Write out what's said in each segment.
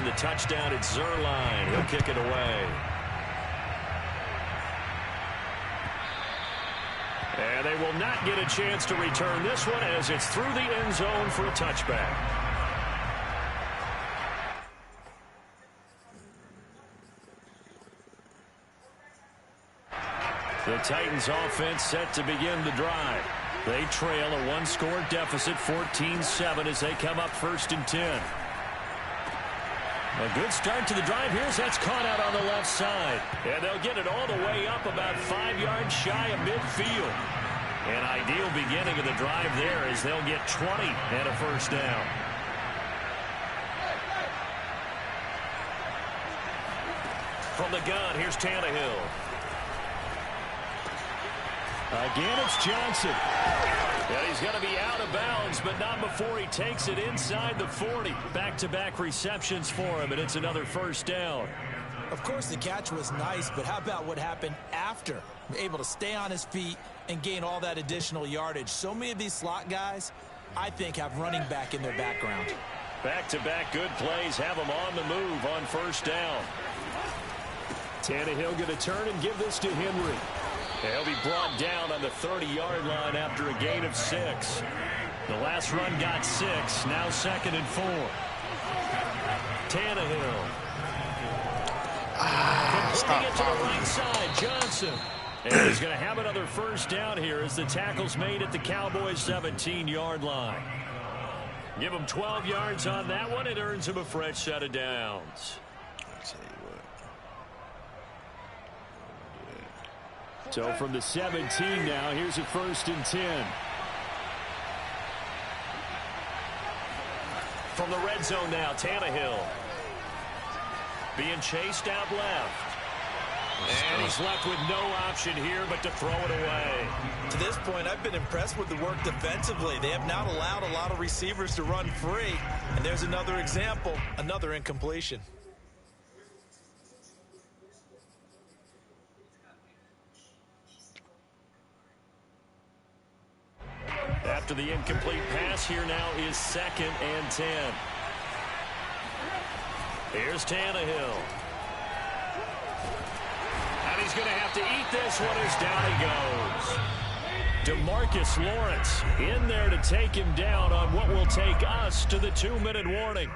and the touchdown at Zerline. He'll kick it away. And they will not get a chance to return this one as it's through the end zone for a touchback. The Titans offense set to begin the drive. They trail a one-score deficit, 14-7, as they come up 1st and 10. A good start to the drive here as that's caught out on the left side. And they'll get it all the way up about 5 yards shy of midfield. An ideal beginning of the drive there as they'll get 20 and a 1st down. From the gun, here's Tannehill. Again, it's Johnson. And he's going to be out of bounds, but not before he takes it inside the 40. Back-to-back receptions for him, and it's another 1st down. Of course, the catch was nice, but how about what happened after? Able to stay on his feet and gain all that additional yardage. So many of these slot guys, I think, have running back in their background. Back-to-back good plays have him on the move on 1st down. Tannehill going to turn and give this to Henry. He'll be brought down on the 30-yard line after a gain of 6. The last run got 6. Now 2nd and 4. Tannehill. Completing it to the right side. Johnson. And he's going to have another 1st down here as the tackle's made at the Cowboys' 17-yard line. Give him 12 yards on that one. It earns him a fresh set of downs. So from the 17 now, here's a 1st and 10. From the red zone now, Tannehill. Being chased out left. And he's left with no option here but to throw it away. To this point, I've been impressed with the work defensively. They have not allowed a lot of receivers to run free. And there's another example, another incompletion. After the incomplete pass, here now is 2nd and 10. Here's Tannehill. And he's going to have to eat this one as down he goes. DeMarcus Lawrence in there to take him down on what will take us to the 2-minute warning.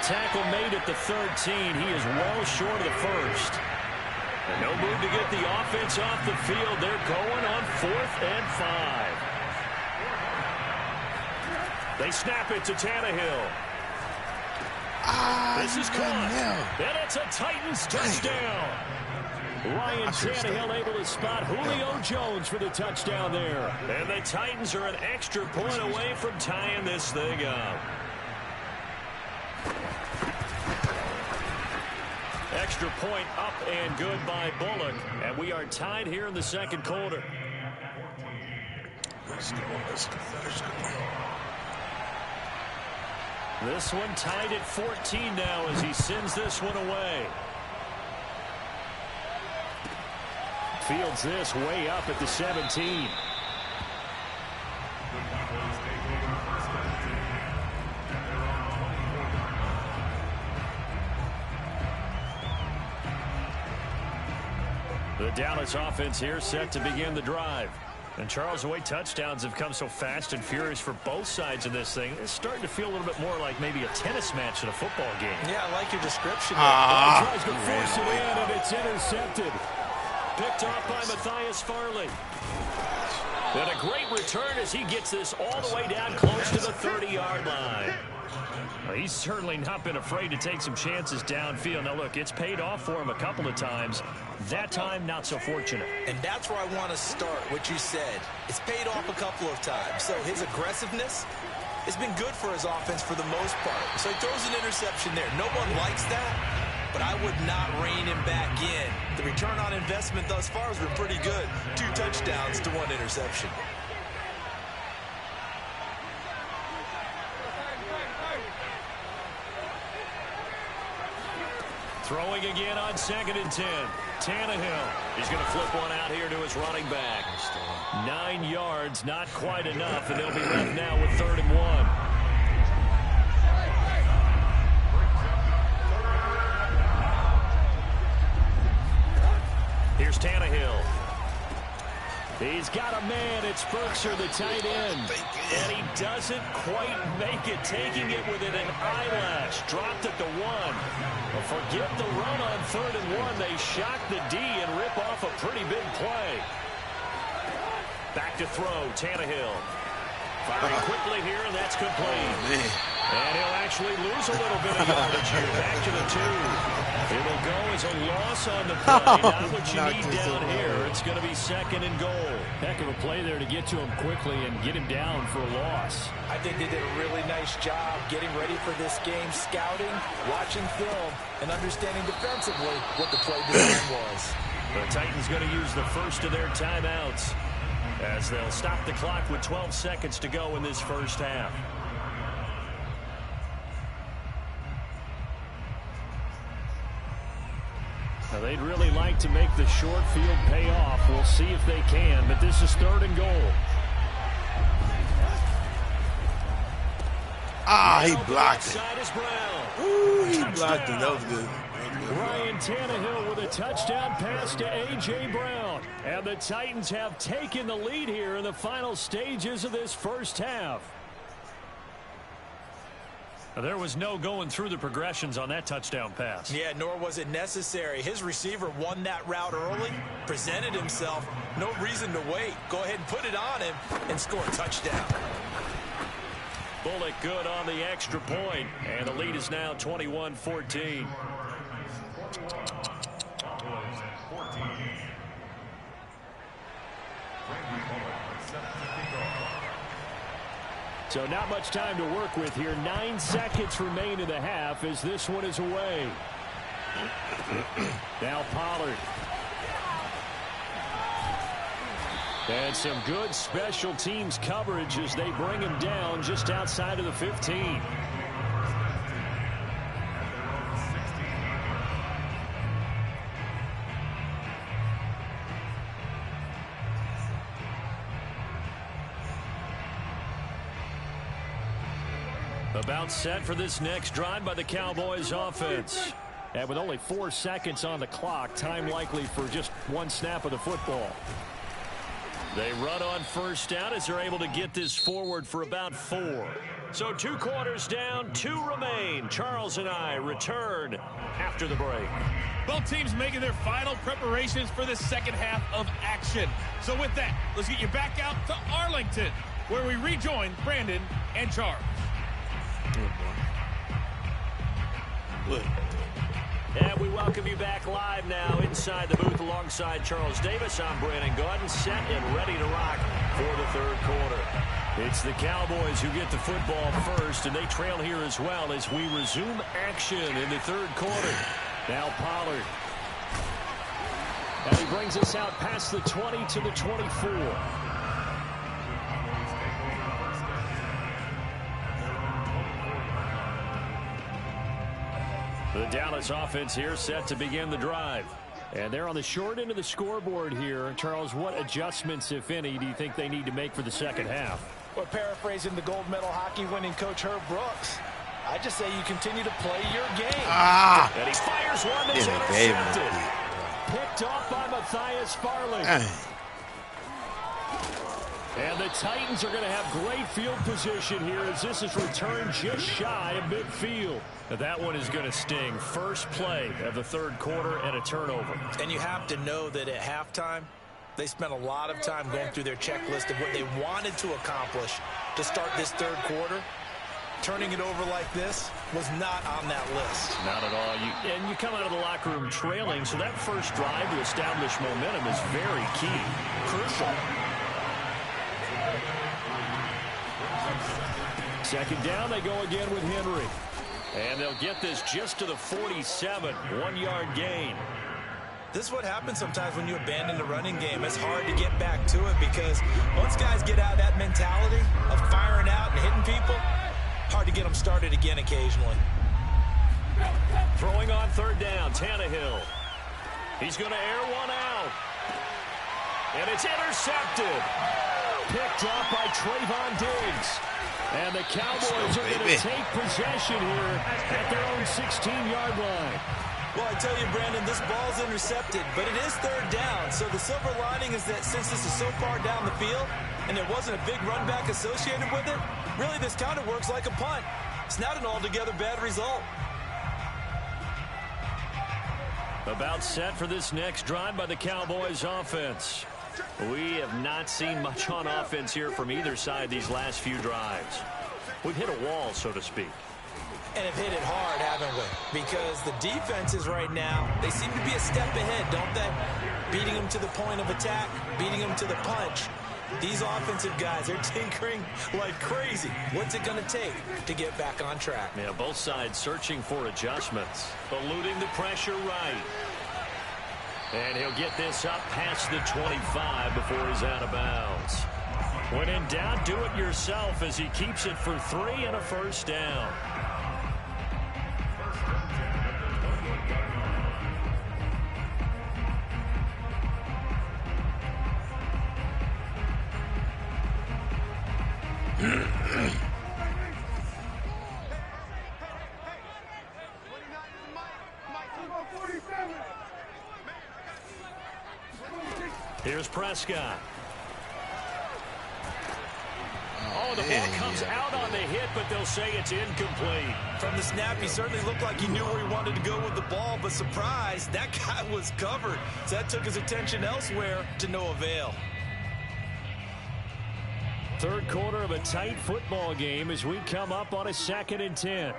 Tackle made at the 13. He is well short of the 1st. And no move to get the offense off the field. They're going on 4th and 5. They snap it to Tannehill. This is caught. And it's a Titans touchdown. Ryan Tannehill able to spot Julio Jones for the touchdown there. And the Titans are an extra point away from tying this thing up. Extra point up and good by Bullock. And we are tied here in the 2nd quarter. This one tied at 14 now as he sends this one away. Fields this way up at the 17. The Dallas offense here set to begin the drive. And Charles, the way touchdowns have come so fast and furious for both sides of this thing, it's starting to feel a little bit more like maybe a tennis match in a football game. Yeah, I like your description. Tries to force it in, and it's intercepted. Picked off by Matthias Farley. And a great return as he gets this all the way down close to the 30-yard line. Well, he's certainly not been afraid to take some chances downfield. Now, look, it's paid off for him a couple of times. That time, not so fortunate. And that's where I want to start, what you said. It's paid off a couple of times. So his aggressiveness has been good for his offense for the most part. So he throws an interception there. No one likes that. but I would not rein him back in. The return on investment thus far has been pretty good. 2 touchdowns to 1 interception. Throwing again on 2nd and 10. Tannehill. He's going to flip one out here to his running back. 9 yards, not quite enough, and they'll be left now with 3rd and 1. Here's Tannehill. He's got a man. It's Berkshire, the tight end. And he doesn't quite make it, taking it within an eyelash. Dropped at the 1. But forget the run on 3rd and 1. They shock the D and rip off a pretty big play. Back to throw, Tannehill. Firing quickly here, and that's complete. And he'll actually lose a little bit of yardage here. Back to the 2. It'll go as a loss on the play. Not what you need down here. It's going to be 2nd and goal. Heck of a play there to get to him quickly and get him down for a loss. I think they did a really nice job getting ready for this game, scouting, watching film, and understanding defensively what the play design was. The Titans going to use the first of their timeouts as they'll stop the clock with 12 seconds to go in this first half. Now they'd really like to make the short field pay off. We'll see if they can, but this is 3rd and goal. He blocked it. Ooh, he blocked it. That was good. Ryan Tannehill with a touchdown pass to A.J. Brown. And the Titans have taken the lead here in the final stages of this first half. There was no going through the progressions on that touchdown pass. Yeah, nor was it necessary. His receiver won that route early, presented himself. No reason to wait. Go ahead and put it on him and score a touchdown. Bullock good on the extra point, and the lead is now 21-14. So not much time to work with here. 9 seconds remain in the half as this one is away. Now Pollard. And some good special teams coverage as they bring him down just outside of the 15. About set for this next drive by the Cowboys offense. And with only 4 seconds on the clock, time likely for just 1 snap of the football. They run on first down as they're able to get this forward for about 4. So 2 quarters down, 2 remain. Charles and I return after the break. Both teams making their final preparations for the second half of action. So with that, let's get you back out to Arlington, where we rejoin Brandon and Charles. And we welcome you back live now inside the booth alongside Charles Davis. I'm Brandon Gaudin, set and ready to rock for the 3rd quarter. It's the Cowboys who get the football first, and they trail here as well as we resume action in the 3rd quarter. Now Pollard. And he brings us out past the 20 to the 24. The Dallas offense here set to begin the drive. And they're on the short end of the scoreboard here. Charles, what adjustments, if any, do you think they need to make for the second half? Well, paraphrasing the gold medal hockey winning coach Herb Brooks, I just say you continue to play your game. And he fires one that's intercepted. Picked off by Matthias Farley. And the Titans are going to have great field position here as this is returned just shy of midfield. Now that one is going to sting. First play of the 3rd quarter and a turnover. And you have to know that at halftime, they spent a lot of time going through their checklist of what they wanted to accomplish to start this 3rd quarter. Turning it over like this was not on that list. Not at all. And you come out of the locker room trailing, so that first drive to establish momentum is very key. Crucial. 2nd down, they go again with Henry. And they'll get this just to the 47, 1-yard gain. This is what happens sometimes when you abandon the running game. It's hard to get back to it because once guys get out of that mentality of firing out and hitting people, hard to get them started again occasionally. Throwing on third down, Tannehill. He's going to air one out. And it's intercepted. Picked up by Trayvon Diggs. And the Cowboys are going to take possession here at their own 16-yard line. Well, I tell you, Brandon, this ball's intercepted, but it is third down. So the silver lining is that since this is so far down the field and there wasn't a big run back associated with it, really this kind of works like a punt. It's not an altogether bad result. About set for this next drive by the Cowboys offense. We have not seen much on offense here from either side these last few drives. We've hit a wall, so to speak. And have hit it hard, haven't we? Because the defenses right now, they seem to be a step ahead, don't they? Beating them to the point of attack, beating them to the punch. These offensive guys, they're tinkering like crazy. What's it going to take to get back on track? Yeah, both sides searching for adjustments, eluding the pressure right. And he'll get this up past the 25 before he's out of bounds. When in doubt, do it yourself as he keeps it for 3 and a first down. Here's Prescott. Oh, the ball comes out on the hit, but they'll say it's incomplete. From the snap, he certainly looked like he knew where he wanted to go with the ball, but surprise, that guy was covered. So that took his attention elsewhere to no avail. Third quarter of a tight football game as we come up on a 2nd and 10.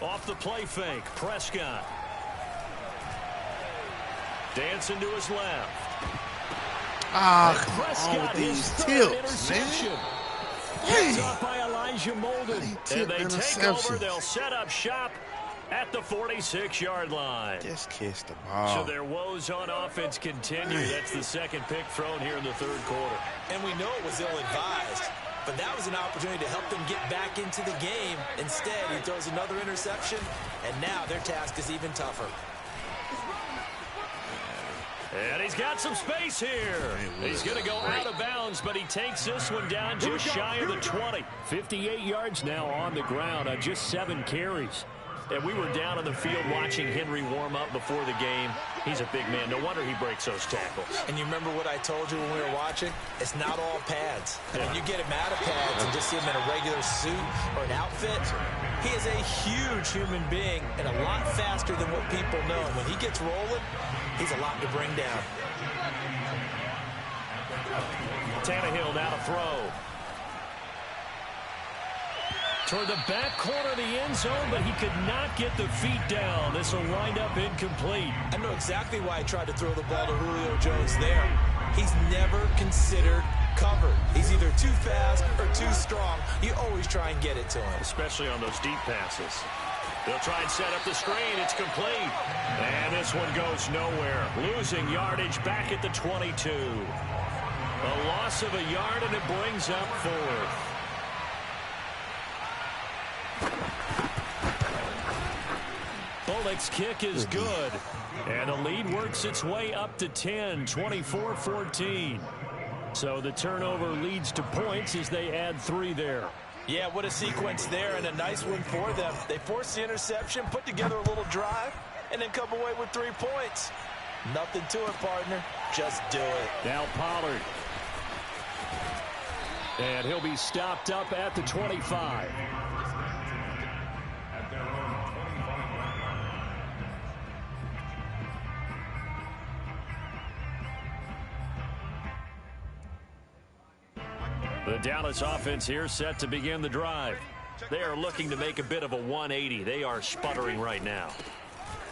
Off the play fake, Prescott. Dancing to his left. Prescott, his third interception. Picked up by Elijah Molden. And they take over. They'll set up shop at the 46-yard line. Just kiss the ball. So their woes on offense continue. That's the second pick thrown here in the third quarter. And we know it was ill-advised. But that was an opportunity to help them get back into the game. Instead, he throws another interception, and now their task is even tougher. And he's got some space here. He's going to go out of bounds, but he takes this one down just shy of the 20. 58 yards now on the ground on just 7 carries. And we were down on the field watching Henry warm up before the game. He's a big man. No wonder he breaks those tackles. And you remember what I told you when we were watching? It's not all pads. Yeah. When you get him out of pads and just see him in a regular suit or an outfit, he is a huge human being and a lot faster than what people know. And when he gets rolling, he's a lot to bring down. Tannehill now to throw. Toward the back corner of the end zone, but he could not get the feet down. This will wind up incomplete. I know exactly why I tried to throw the ball to Julio Jones there. He's never considered covered. He's either too fast or too strong. You always try and get it to him. Especially on those deep passes. They'll try and set up the screen. It's complete. And this one goes nowhere. Losing yardage back at the 22. A loss of a yard, and it brings up 4th. Bullock's kick is good. And the lead works its way up to 10, 24-14. So the turnover leads to points as they add 3 there. Yeah, what a sequence there, and a nice one for them. They force the interception, put together a little drive, and then come away with 3 points. Nothing to it, partner. Just do it. Now Pollard. And he'll be stopped up at the 25. The Dallas offense here set to begin the drive. They are looking to make a bit of a 180. They are sputtering right now.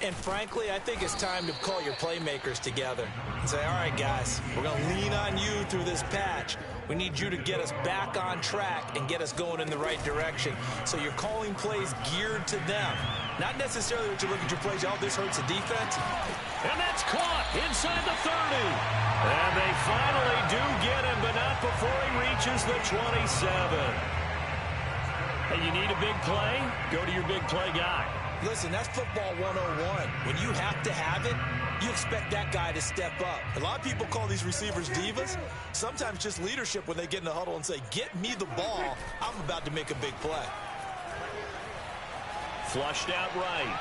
And frankly, I think it's time to call your playmakers together and say, all right, guys, we're going to lean on you through this patch. We need you to get us back on track and get us going in the right direction. So you're calling plays geared to them. Not necessarily that you look at your plays, oh, this hurts the defense. And that's caught inside the 30. And they finally do get him, but not before he reaches the 27. Hey, you need a big play? Go to your big play guy. Listen, that's football 101. When you have to have it, you expect that guy to step up. A lot of people call these receivers divas. Sometimes just leadership when they get in the huddle and say, get me the ball. I'm about to make a big play. Flushed out right.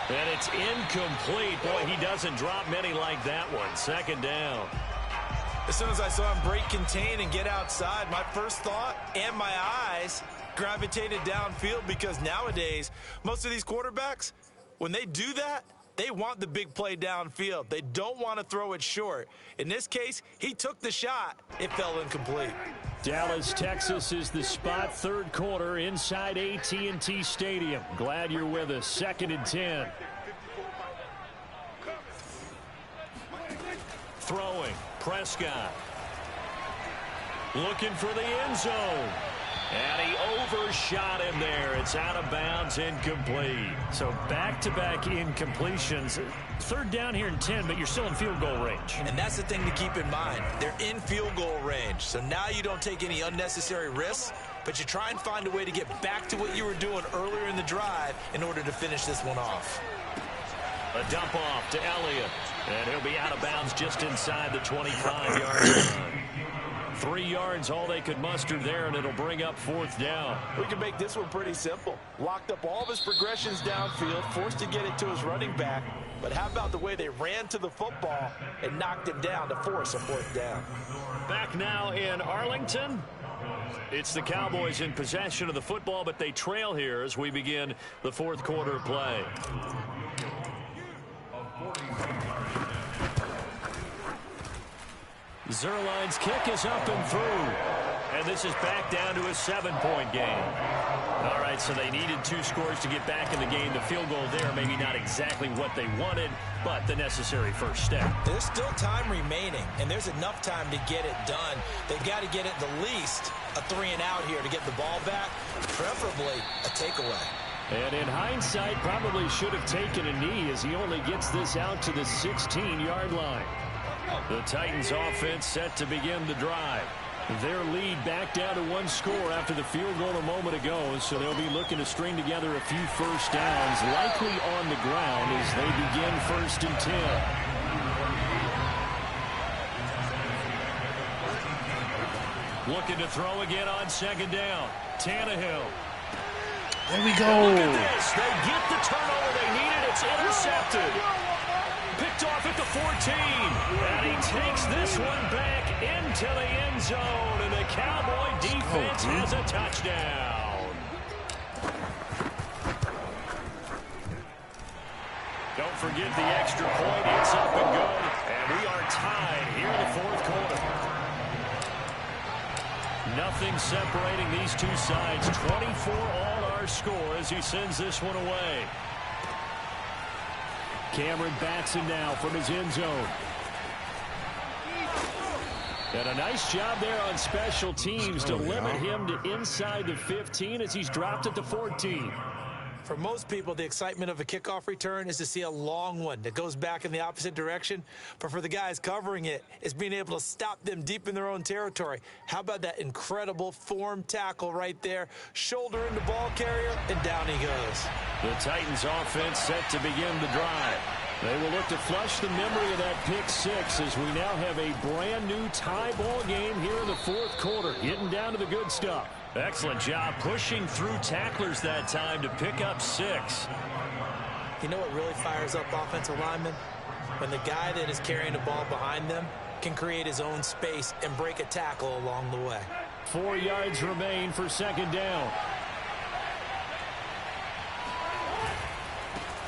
And it's incomplete. Boy, he doesn't drop many like that one. Second down. As soon as I saw him break contain and get outside, my first thought and my eyes gravitated downfield, because nowadays, most of these quarterbacks, when they do that, they want the big play downfield. They don't want to throw it short. In this case, he took the shot. It fell incomplete. Dallas, Texas is the spot. Third quarter inside AT&T Stadium. Glad you're with us. 2nd and 10. Throwing. Prescott. Looking for the end zone. And he overshot him there. It's out of bounds, incomplete. So back-to-back incompletions. Third down here in 10, but you're still in field goal range. And that's the thing to keep in mind. They're in field goal range. So now you don't take any unnecessary risks, but you try and find a way to get back to what you were doing earlier in the drive in order to finish this one off. A dump off to Elliott. And he'll be out of bounds just inside the 25-yard line. 3 yards, all they could muster there, and it'll bring up 4th down. We can make this one pretty simple. Locked up all of his progressions downfield, forced to get it to his running back. But how about the way they ran to the football and knocked him down to force a 4th down? Back now in Arlington. It's the Cowboys in possession of the football, but they trail here as we begin the 4th quarter play. Zerline's kick is up and through. And this is back down to a 7-point game. All right, so they needed 2 scores to get back in the game. The field goal there, maybe not exactly what they wanted, but the necessary first step. There's still time remaining, and there's enough time to get it done. They've got to get at the least a 3-and-out here to get the ball back, preferably a takeaway. And in hindsight, probably should have taken a knee as he only gets this out to the 16-yard line. The Titans offense set to begin the drive. Their lead back down to 1 score after the field goal a moment ago, so they'll be looking to string together a few first downs, likely on the ground as they begin 1st and 10. Looking to throw again on 2nd down. Tannehill. There we go. Look at this. They get the turnover they needed. It's intercepted. Picked off at the 14. And he takes this one back into the end zone. And the Cowboy defense has a touchdown. Don't forget the extra point. It's up and good. And we are tied here in the 4th quarter. Nothing separating these two sides. 24 all our score as he sends this one away. Cameron bats him now from his end zone. And a nice job there on special teams to limit him to inside the 15 as he's dropped at the 14. For most people, the excitement of a kickoff return is to see a long one that goes back in the opposite direction. But for the guys covering it, it's being able to stop them deep in their own territory. How about that incredible form tackle right there? Shoulder into ball carrier, and down he goes. The Titans offense set to begin the drive. They will look to flush the memory of that pick 6 as we now have a brand new tie ball game here in the 4th quarter, getting down to the good stuff. Excellent job pushing through tacklers that time to pick up 6. You know what really fires up offensive linemen? When the guy that is carrying the ball behind them can create his own space and break a tackle along the way. 4 yards remain for 2nd down.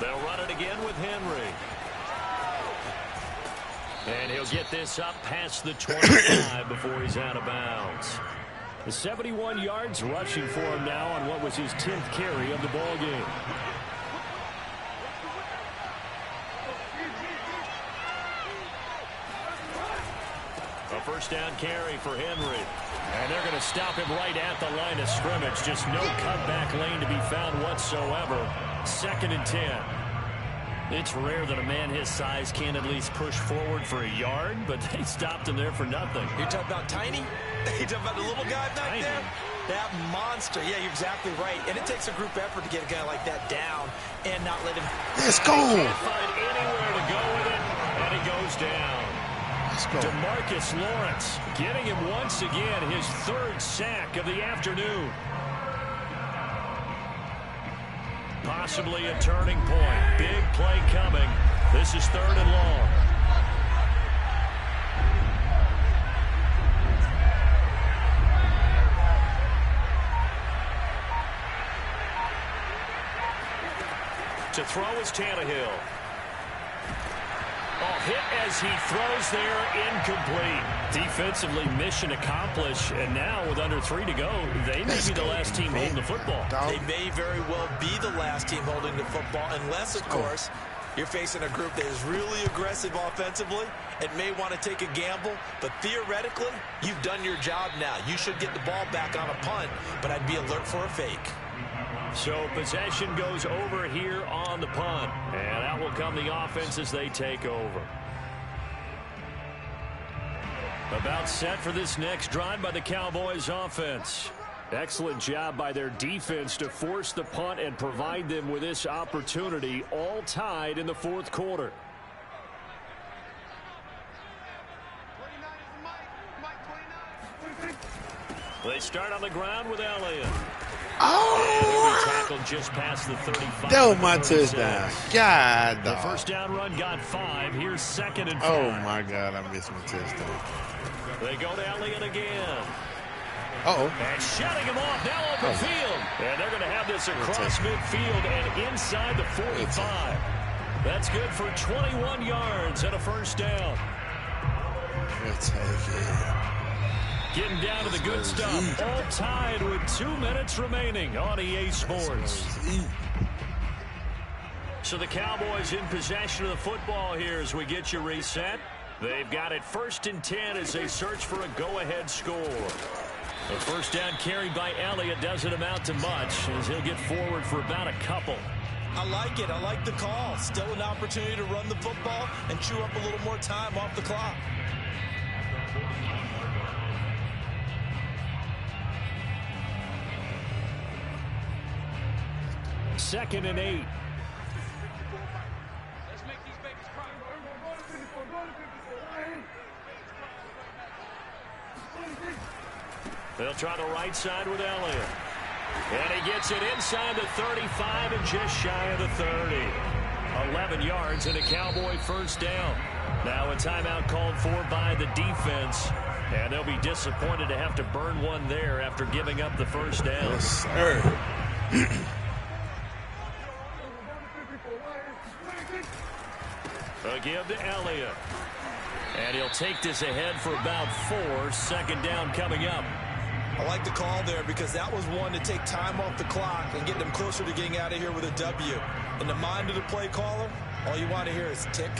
They'll run it again with Henry. And he'll get this up past the 25 before he's out of bounds. The 71 yards rushing for him now on what was his 10th carry of the ball game. first down carry for Henry. And they're going to stop him right at the line of scrimmage. Just no cutback lane to be found whatsoever. 2nd and 10. It's rare that a man his size can at least push forward for a yard, but they stopped him there for nothing. You're talking about Tiny? You're talking about the little guy back there? That monster. Yeah, you're exactly right. And it takes a group effort to get a guy like that down and not let him... Let's go. Can't find anywhere to go with it, and he goes down. Let's go. DeMarcus Lawrence getting him once again, his 3rd sack of the afternoon. Possibly a turning point. Big play coming. This is 3rd and long. To throw is Tannehill. Oh, hit as he throws there, incomplete. Defensively, mission accomplished, and now with under 3 to go, they may be the last team holding the football. They may very well be the last team holding the football, unless, of course, you're facing a group that is really aggressive offensively and may want to take a gamble, but theoretically, you've done your job now. You should get the ball back on a punt, but I'd be alert for a fake. So possession goes over here on the punt, and out will come the offense as they take over. About set for this next drive by the Cowboys offense. Excellent job by their defense to force the punt and provide them with this opportunity, all tied in the 4th quarter. They start on the ground with Elliott. Oh! Tackled just past the 35. That was my touchdown. God, the first down run got 5. Here's 2nd and 5. Oh, my God. I missed my touchdown. They go to Elliott again. Uh-oh. And shutting him off now open field. And they're going to have this across midfield and inside the 45. That's good for 21 yards and a first down. Let's take it. Getting down to the good stuff. All tied with 2 minutes remaining on EA Sports. So the Cowboys in possession of the football here as we get you reset. They've got it 1st and 10 as they search for a go-ahead score. The first down carried by Elliott doesn't amount to much as he'll get forward for about a couple. I like it. I like the call. Still an opportunity to run the football and chew up a little more time off the clock. Second and 8. They'll try the right side with Elliott. And he gets it inside the 35 and just shy of the 30. 11 yards and a Cowboy first down. Now a timeout called for by the defense. And they'll be disappointed to have to burn one there after giving up the first down. Yes, sir. A give to Elliott. And he'll take this ahead for about 4. 2nd down coming up. I like the call there because that was one to take time off the clock and get them closer to getting out of here with a W. In the mind of the play caller, all you want to hear is tick,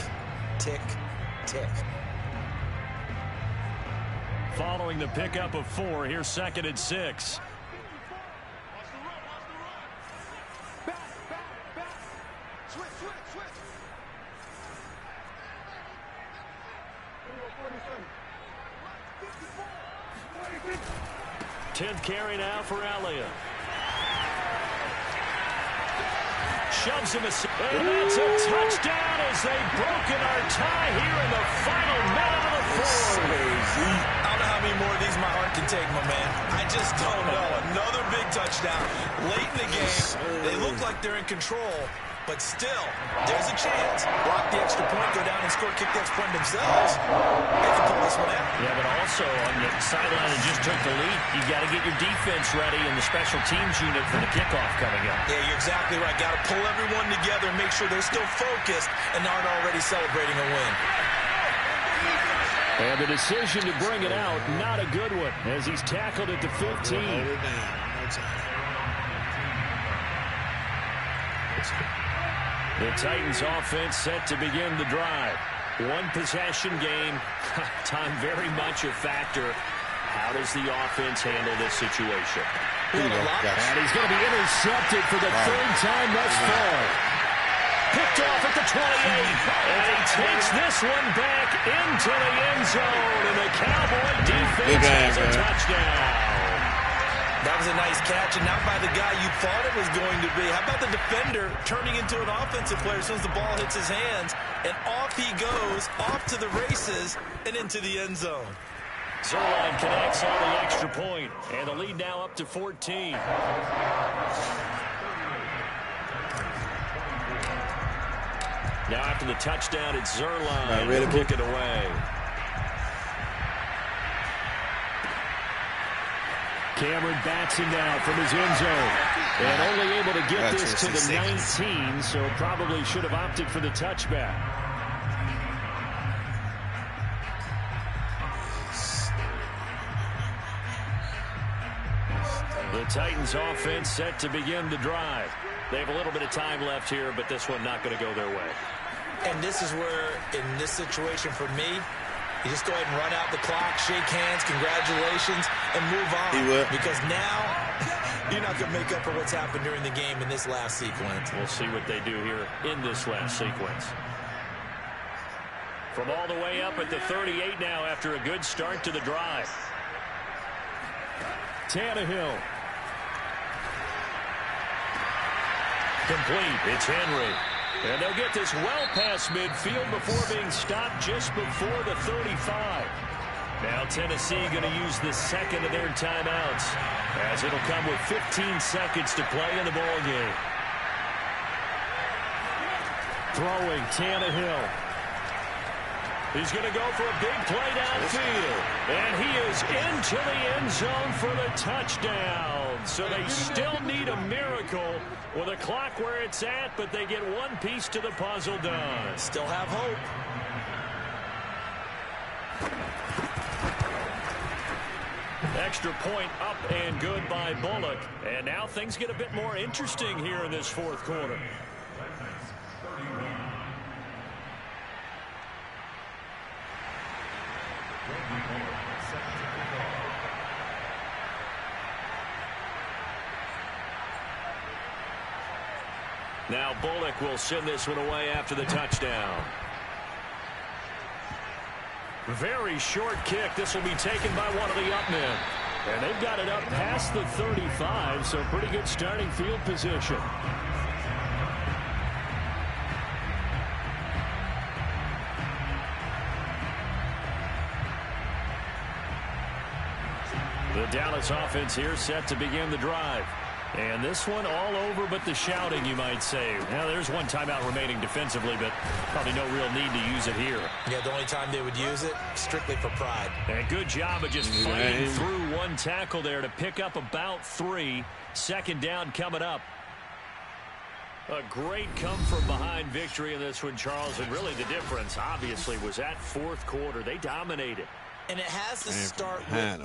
tick, tick. Following the pickup of 4, here's 2nd and 6. Tenth carry now for Elliott. Shoves him and that's a touchdown as they've broken our tie here in the final minute of the 4th. I don't know how many more of these my heart can take, my man. I just don't know. Another big touchdown late in the game. They look like they're in control, but still, there's a chance. Block the extra point, go down and score, kick the extra point themselves. They can pull this one out. Yeah, but also on the sideline and just took the lead, you got to get your defense ready in the special teams unit for the kickoff coming up. Yeah, you're exactly right. Got to pull everyone together and make sure they're still focused and aren't already celebrating a win. And the decision to bring it out, not a good one, as he's tackled at the 15. The Titans offense set to begin the drive. One possession game. Time very much a factor. How does the offense handle this situation? And he's going to be intercepted for the third time thus far. Picked off at the 28. And he takes this one back into the end zone. And the Cowboy defense has a touchdown. That was a nice catch, and not by the guy you thought it was going to be. How about the defender turning into an offensive player as soon as the ball hits his hands, and off he goes, off to the races, and into the end zone. Zerline connects on the extra point, and the lead now up to 14. Now after the touchdown, it's Zerline to kick it away. Cameron bats him down from his end zone. And only able to get this to the 19, so probably should have opted for the touchback. The Titans offense set to begin the drive. They have a little bit of time left here, but this one not going to go their way. And this is where, in this situation for me, you just go ahead and run out the clock, shake hands, congratulations, and move on. Because now you're not going to make up for what's happened during the game in this last sequence. We'll see what they do here in this last sequence. From all the way up at the 38 now after a good start to the drive. Tannehill. Complete. It's Henry. And they'll get this well past midfield before being stopped just before the 35. Now Tennessee going to use the second of their timeouts, as it'll come with 15 seconds to play in the ball game. Throwing Tannehill. He's going to go for a big play downfield. And he is into the end zone for the touchdown. So they still need a miracle with a clock where it's at, but they get one piece to the puzzle done. Still have hope. Extra point up and good by Bullock. And now things get a bit more interesting here in this fourth quarter. Now Bullock will send this one away after the touchdown. Very short kick. This will be taken by one of the up men. And they've got it up past the 35, so pretty good starting field position. The Dallas offense here set to begin the drive. And this one all over but the shouting, you might say. Now, there's one timeout remaining defensively, but probably no real need to use it here. Yeah, the only time they would use it, strictly for pride. And good job of just fighting through one tackle there to pick up about 3. Second down coming up. A great come-from-behind victory in this one, Charles. And really the difference, obviously, was that fourth quarter. They dominated. And it has to start with...